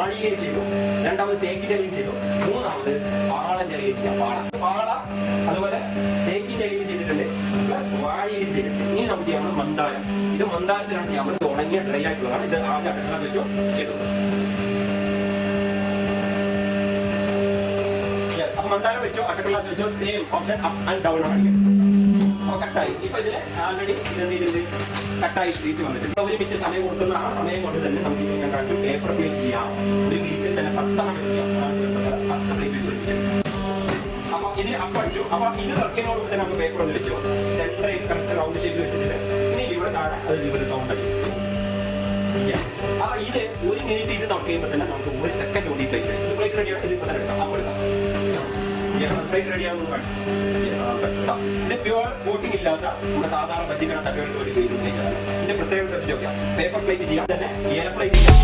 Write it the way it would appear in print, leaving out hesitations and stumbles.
വാഴയിലയിൽ ചെയ്തു, രണ്ടാമത് തേക്കിന്റെ ഇലയിൽ ചെയ്തു, മൂന്നാമത് പാളന്റെ ഇലയിൽ ചെയ്യാം. പാള അതുപോലെ തേക്കിന്റെ ഇലയിൽ ചെയ്തിട്ടുണ്ട്, പ്ലസ് വാഴയിലയിൽ ചെയ്തിട്ടുണ്ട്. ഇനി നമുക്ക് ചെയ്യാവുന്ന മന്ദാരം. ഇത് മന്ദാരത്തിലാണ് ചെയ്യാൻ പറ്റുന്നത്, ഉണങ്ങിയ ഡ്രൈ ആയിട്ടുള്ളതാണ്. ഇത് ആദ്യം അടുക്കള വെച്ചോ ചെയ്തു. അപ്പൊ മന്ദാരം വെച്ചോ അടുക്കള വെച്ചോ same option up and down ആണ്. അപ്പൊ കട്ടായി. ഇപ്പൊ ഇതിന് ആൾറെഡി ഇത് കട്ടായി സ്ട്രീറ്റ് വന്നിട്ടുണ്ട്. ഒരു മിനിറ്റ് സമയം കൊടുക്കുന്ന ആ സമയം കൊണ്ട് തന്നെ നമുക്ക് ഞാൻ കാണിച്ചു പേപ്പർ പ്ലേറ്റ് ചെയ്യാം. ഒരു മിനിറ്റിൽ തന്നെ 10 ചെയ്യാം. 10 പ്ലേറ്റ് വെച്ച്. അപ്പൊ ഇതിന് അപ്പടിച്ചു. അപ്പൊ ഇത് വർക്കിനോട് തന്നെ നമുക്ക് പേപ്പർ ഒന്ന് വെച്ചു സെന്ററിൽ കറക്റ്റ് റൗണ്ട് ഷേപ്പിൽ വെച്ചിട്ട് ഇനി ഇവിടെ താഴെ അത് ഇവിടെ കൗണ്ട് അടിക്കും. അപ്പൊ ഇത് ഒരു മിനിറ്റ് ഇത് നമുക്ക് ചെയ്യുമ്പോൾ തന്നെ നമുക്ക് 1 സെക്കൻഡ് കൊണ്ട് ഈ പ്ലേറ്റ് ഇത് പ്ലേറ്റ് റെഡിയാണ്. ഇത് ഇപ്പൊ തന്നെ എടുക്കാം. അപ്പോൾ പ്ലേറ്റ് റെഡിയാകുന്നു. ഇത് പ്യുവർ കോട്ടിംഗ് ഇല്ലാത്ത നമ്മുടെ സാധാരണ ബജ്ജിക്കണ തട്ടുകൾക്ക് വേണ്ടി ഇതിന്റെ പ്രത്യേകം ശ്രദ്ധിച്ച് നോക്കാം. പേപ്പർ പ്ലേറ്റ് ചെയ്യാം, തന്നെ ഏല പ്ലേറ്റ് ചെയ്യാം.